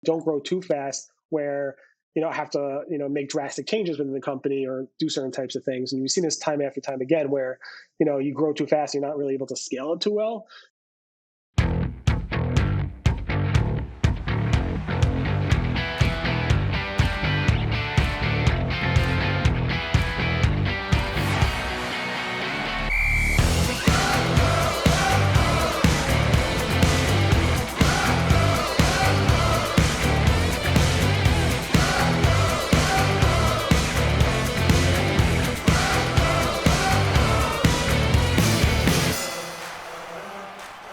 Don't grow too fast where have to make drastic changes within the company or do certain types of things. And we've seen this time after time again where you grow too fast, you're not really able to scale it too well.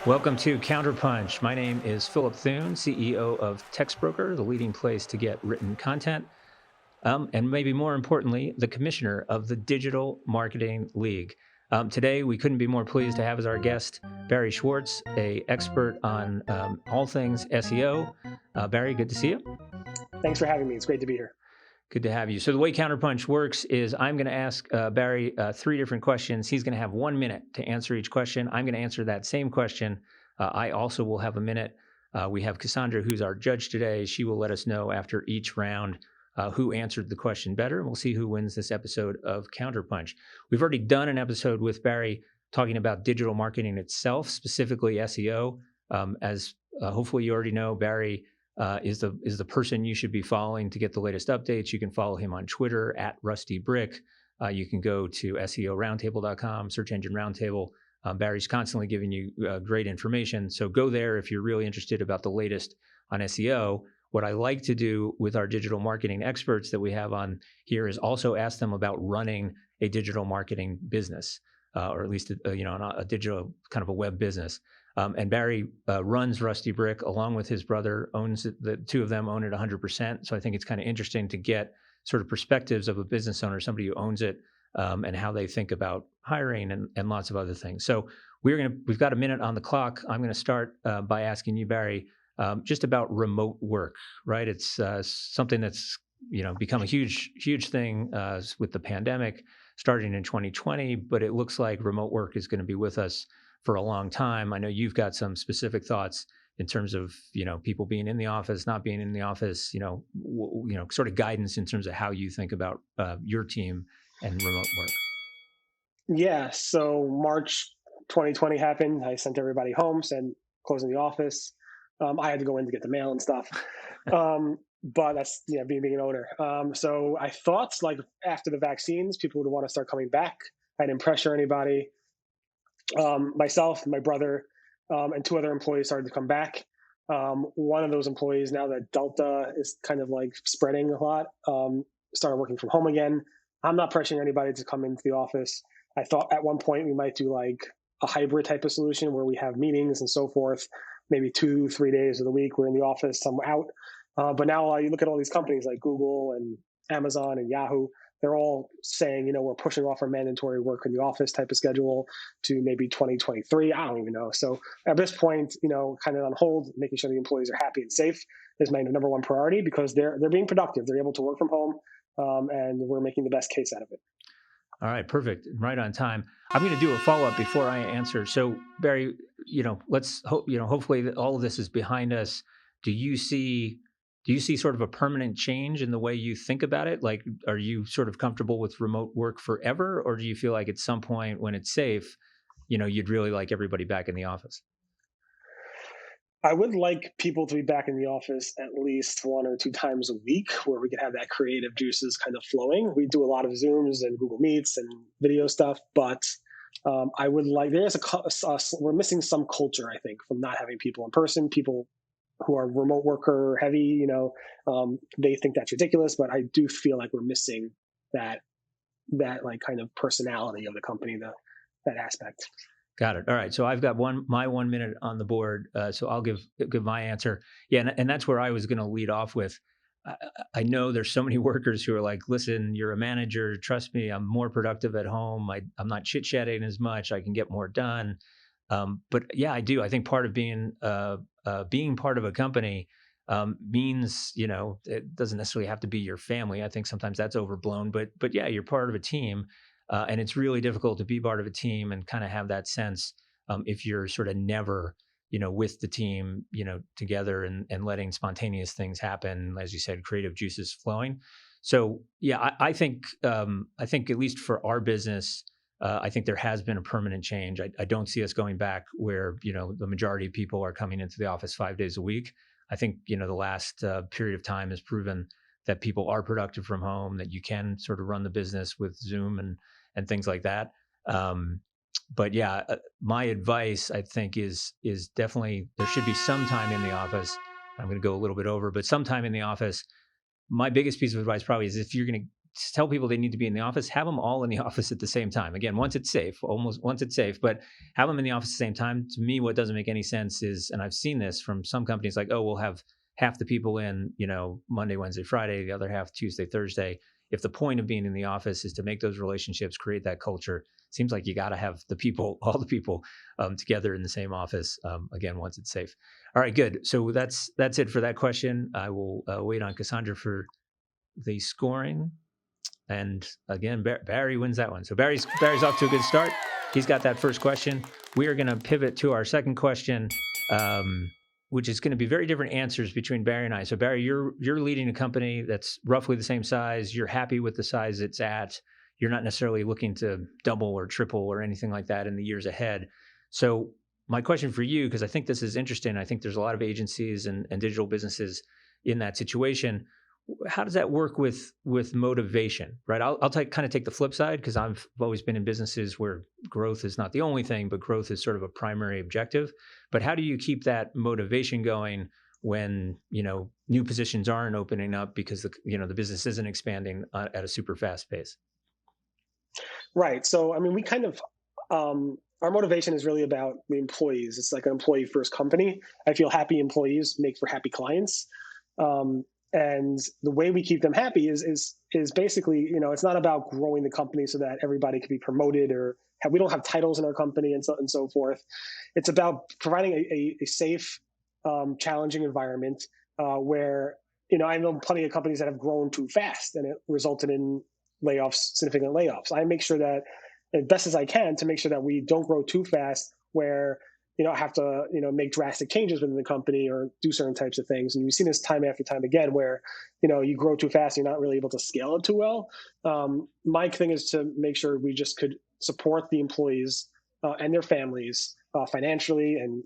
Welcome to Counterpunch. My name is Phillip Thune, CEO of Textbroker, the leading place to get written content, and maybe more importantly, the commissioner of the Digital Marketing League. Today, we couldn't be more pleased to have as our guest Barry Schwartz, an expert on all things SEO. Barry, good to see you. Thanks for having me. It's great to be here. Good to have you. So the way Counterpunch works is I'm going to ask Barry 3 different questions. He's going to have 1 minute to answer each question. I'm going to answer that same question. I also will have a minute. We have Cassandra, who's our judge today. She will let us know after each round who answered the question better, and we'll see who wins this episode of Counterpunch. We've already done an episode with Barry talking about digital marketing itself, specifically SEO. As hopefully you already know, Barry is the person you should be following to get the latest updates. You can follow him on Twitter at RustyBrick. You can go to SEOroundtable.com, search engine roundtable. Barry's constantly giving you great information. So go there if you're really interested about the latest on SEO. What I like to do with our digital marketing experts that we have on here is also ask them about running a digital marketing business, or at least a digital kind of a web business. And Barry runs RustyBrick along with his brother, owns it. The two of them own it 100%. So I think it's kind of interesting to get sort of perspectives of a business owner, somebody who owns it, and how they think about hiring and lots of other things. So we've got a minute on the clock. I'm going to start by asking you, Barry, just about remote work, right? It's something that's become a huge thing with the pandemic starting in 2020, but it looks like remote work is going to be with us for a long time. I know you've got some specific thoughts in terms of people being in the office, not being in the office, sort of guidance in terms of how you think about your team and remote work. Yeah. So March 2020 happened. I sent everybody home, said closing the office. I had to go in to get the mail and stuff. But that's being an owner. So I thought like after the vaccines, people would want to start coming back. I didn't pressure anybody. Myself, my brother, and 2 other employees started to come back. One of those employees, now that Delta is kind of like spreading a lot, started working from home again. I'm not pressuring anybody to come into the office. I thought at one point we might do like a hybrid type of solution where we have meetings and so forth, maybe 2-3 days of the week we're in the office, some out. But now you look at all these companies like Google and Amazon and Yahoo, they're all saying, we're pushing off our mandatory work in the office type of schedule to maybe 2023. I don't even know. So at this point, kind of on hold, making sure the employees are happy and safe is my number one priority because they're being productive. They're able to work from home, and we're making the best case out of it. All right, perfect. Right on time. I'm going to do a follow-up before I answer. So Barry, let's hope, hopefully that all of this is behind us. Do you see sort of a permanent change in the way you think about it? Like, are you sort of comfortable with remote work forever? Or do you feel like at some point when it's safe, you'd really like everybody back in the office? I would like people to be back in the office at least 1 or 2 times a week where we could have that creative juices kind of flowing. We do a lot of Zooms and Google Meets and video stuff, but I would like, we're missing some culture, I think, from not having people in person. People who are remote worker heavy, they think that's ridiculous, but I do feel like we're missing that like kind of personality of the company, that aspect. Got it. All right. So I've got my 1 minute on the board. So I'll give my answer. Yeah. And that's where I was going to lead off with. I know there's so many workers who are like, listen, you're a manager. Trust me, I'm more productive at home. I'm not chit-chatting as much. I can get more done. But yeah, I do. I think part of being part of a company means, it doesn't necessarily have to be your family. I think sometimes that's overblown, but yeah, you're part of a team. And it's really difficult to be part of a team and kind of have that sense if you're sort of never with the team, together and letting spontaneous things happen, as you said, creative juices flowing. So yeah, I think at least for our business, I think there has been a permanent change. I don't see us going back where the majority of people are coming into the office 5 days a week. I think the last period of time has proven that people are productive from home, that you can sort of run the business with Zoom and things like that. Um, but yeah, my advice I think is definitely there should be some time in the office. I'm going to go a little bit over, but sometime in the office. My biggest piece of advice probably is if you're going to tell people they need to be in the office, have them all in the office at the same time. Again, once it's safe, but have them in the office at the same time. To me, what doesn't make any sense is, and I've seen this from some companies, like, oh, we'll have half the people in, Monday, Wednesday, Friday, the other half Tuesday, Thursday. If the point of being in the office is to make those relationships, create that culture, seems like you got to have the people, all the people, together in the same office. Again, once it's safe. All right, good. So that's it for that question. I will wait on Cassandra for the scoring. And again, Barry wins that one. So Barry's off to a good start. He's got that first question. We are going to pivot to our second question, which is going to be very different answers between Barry and I. So Barry, you're leading a company that's roughly the same size. You're happy with the size it's at. You're not necessarily looking to double or triple or anything like that in the years ahead. So my question for you, because I think this is interesting, I think there's a lot of agencies and digital businesses in that situation. How does that work with motivation, right? I'll kind of take the flip side, because I've always been in businesses where growth is not the only thing, but growth is sort of a primary objective. But how do you keep that motivation going when new positions aren't opening up because the business isn't expanding at a super fast pace? Right. So, I mean, we kind of, our motivation is really about the employees. It's like an employee first company. I feel happy employees make for happy clients. Um, and the way we keep them happy is basically, it's not about growing the company so that everybody can be promoted or we don't have titles in our company and so forth. It's about providing a safe, challenging environment where, I know plenty of companies that have grown too fast and it resulted in significant layoffs. I make sure that as best as I can to make sure that we don't grow too fast where, I have to, make drastic changes within the company or do certain types of things. And we've seen this time after time again where, you grow too fast, you're not really able to scale it too well. My thing is to make sure we just could support the employees and their families financially, and,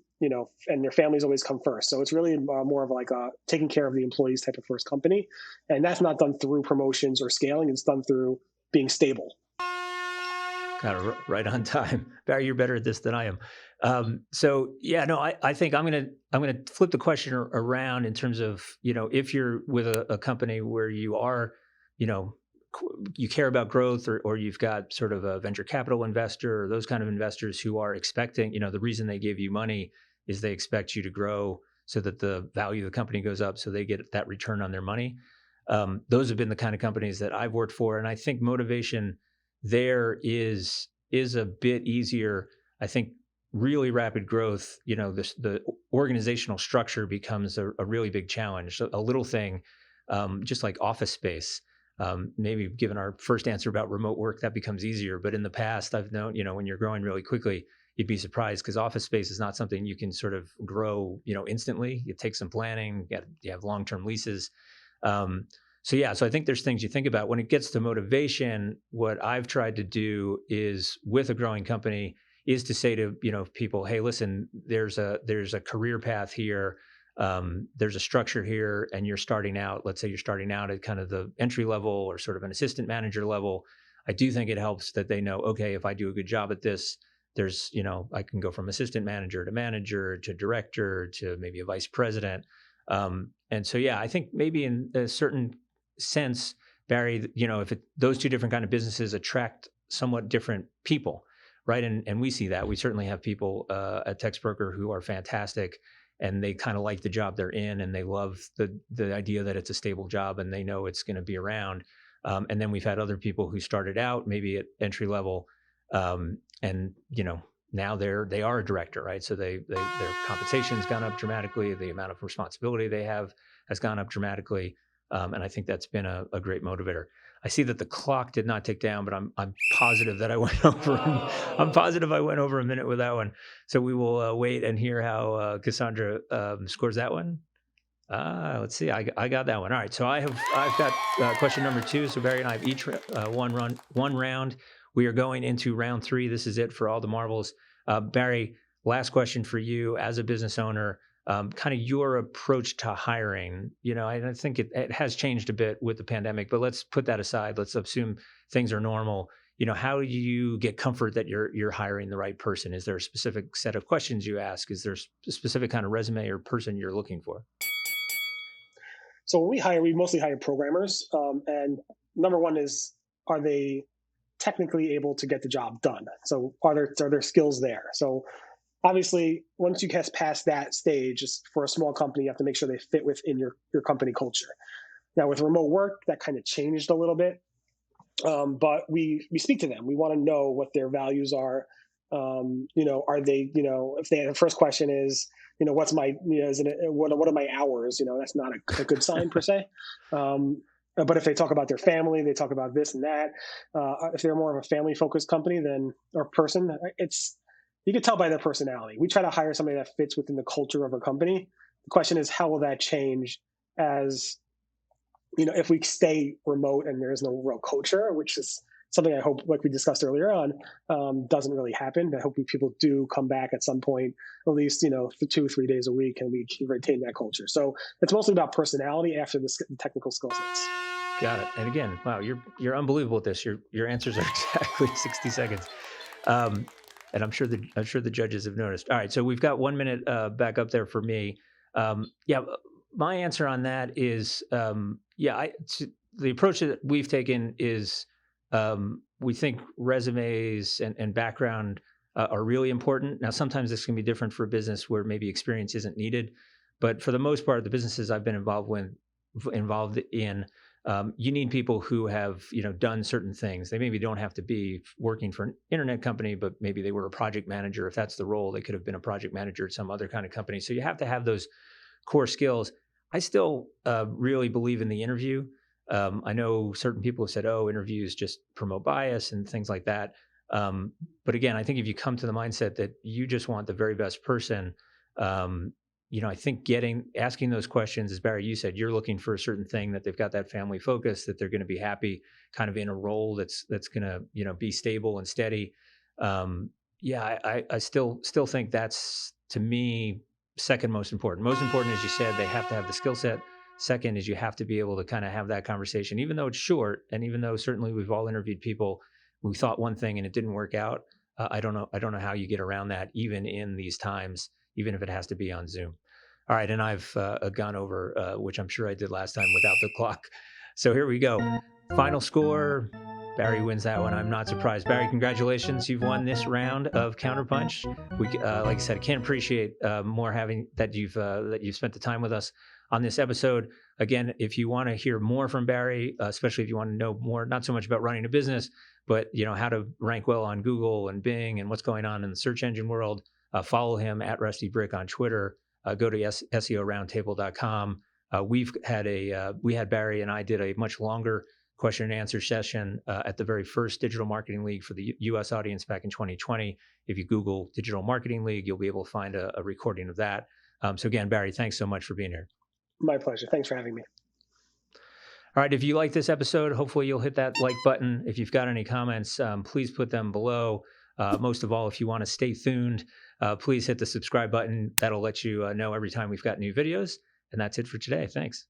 and their families always come first. So it's really more of like a taking care of the employees type of first company. And that's not done through promotions or scaling. It's done through being stable. Kind of right on time. Barry, you're better at this than I am. So yeah, no, I think I'm gonna flip the question around in terms of if you're with a company where you are, you care about growth, or you've got sort of a venture capital investor or those kind of investors who are expecting, the reason they give you money is they expect you to grow so that the value of the company goes up, so they get that return on their money. Those have been the kind of companies that I've worked for, and I think motivation there is a bit easier. I think really rapid growth, the organizational structure becomes a really big challenge. So a little thing, just like office space, maybe given our first answer about remote work, that becomes easier. But in the past, I've known, when you're growing really quickly, you'd be surprised because office space is not something you can sort of grow, instantly. It takes some planning. You have long-term leases. So yeah, so I think there's things you think about. When it gets to motivation, what I've tried to do is with a growing company is to say to people, hey, listen, there's a career path here, there's a structure here, and you're starting out. Let's say you're starting out at kind of the entry level or sort of an assistant manager level. I do think it helps that they know, okay, if I do a good job at this, there's I can go from assistant manager to director to maybe a vice president. And so yeah, I think maybe in a certain sense, Barry, if those two different kind of businesses attract somewhat different people, right? And we see that. We certainly have people at Textbroker who are fantastic, and they kind of like the job they're in, and they love the idea that it's a stable job and they know it's going to be around. And then we've had other people who started out maybe at entry level, and now they are a director, right? So their compensation's gone up dramatically. The amount of responsibility they have has gone up dramatically. And I think that's been a great motivator. I see that the clock did not tick down, but I'm positive that I went over. I'm positive I went over a minute with that one. So we will wait and hear how Cassandra scores that one. Let's see. I got that one. All right. So I've got question number 2. So Barry and I have each one round. We are going into round 3. This is it for all the marbles. Barry, last question for you as a business owner. Kind of your approach to hiring. I think it has changed a bit with the pandemic, but let's put that aside. Let's assume things are normal. How do you get comfort that you're hiring the right person? Is there a specific set of questions you ask? Is there a specific kind of resume or person you're looking for? So when we hire, we mostly hire programmers. And number one is, are they technically able to get the job done? So are their skills there? So obviously, once you get past that stage, for a small company, you have to make sure they fit within your company culture. Now, with remote work, that kind of changed a little bit. But we speak to them. We want to know what their values are. Are they, if the first question is, what's my, what are my hours? That's not a good sign per se. But if they talk about their family, they talk about this and that. If they're more of a family focused company or person, you can tell by their personality. We try to hire somebody that fits within the culture of our company. The question is, how will that change as, if we stay remote and there is no real culture, which is something I hope, like we discussed earlier on, doesn't really happen. I hope people do come back at some point, at least, for 2-3 days a week, and we can retain that culture. So it's mostly about personality after the technical skill sets. Got it. And again, wow, you're unbelievable at this. Your answers are exactly 60 seconds. And I'm sure the judges have noticed. All right, so we've got 1 minute back up there for me. Yeah, my answer on that is, the approach that we've taken is we think resumes and background are really important. Now, sometimes this can be different for a business where maybe experience isn't needed, but for the most part, the businesses I've been involved in, you need people who have done certain things. They maybe don't have to be working for an internet company, but maybe they were a project manager. If that's the role, they could have been a project manager at some other kind of company. So you have to have those core skills. I still really believe in the interview. I know certain people have said, "Oh, interviews just promote bias and things like that." But again, I think if you come to the mindset that you just want the very best person, I think asking those questions, as Barry, you said, you're looking for a certain thing, that they've got that family focus, that they're going to be happy kind of in a role that's going to, be stable and steady. I still think that's, to me, second most important. Most important, as you said, they have to have the skill set. Second is you have to be able to kind of have that conversation, even though it's short. And even though certainly we've all interviewed people who thought one thing and it didn't work out. I don't know how you get around that, even in these times, even if it has to be on Zoom. All right. And I've gone over, which I'm sure I did last time without the clock. So here we go. Final score. Barry wins that one. I'm not surprised. Barry, congratulations. You've won this round of Counterpunch. We, like I said, I can't appreciate more having that you've spent the time with us on this episode. Again, if you want to hear more from Barry, especially if you want to know more, not so much about running a business, but how to rank well on Google and Bing and what's going on in the search engine world, follow him at RustyBrick on Twitter. Go to SEOroundtable.com. We had Barry and I did a much longer question and answer session at the very first Digital Marketing League for the U.S. audience back in 2020. If you Google Digital Marketing League, you'll be able to find a recording of that. So again, Barry, thanks so much for being here. My pleasure. Thanks for having me. All right. If you like this episode, hopefully you'll hit that like button. If you've got any comments, please put them below. Most of all, if you want to stay tuned, please hit the subscribe button. That'll let you know every time we've got new videos. And that's it for today. Thanks.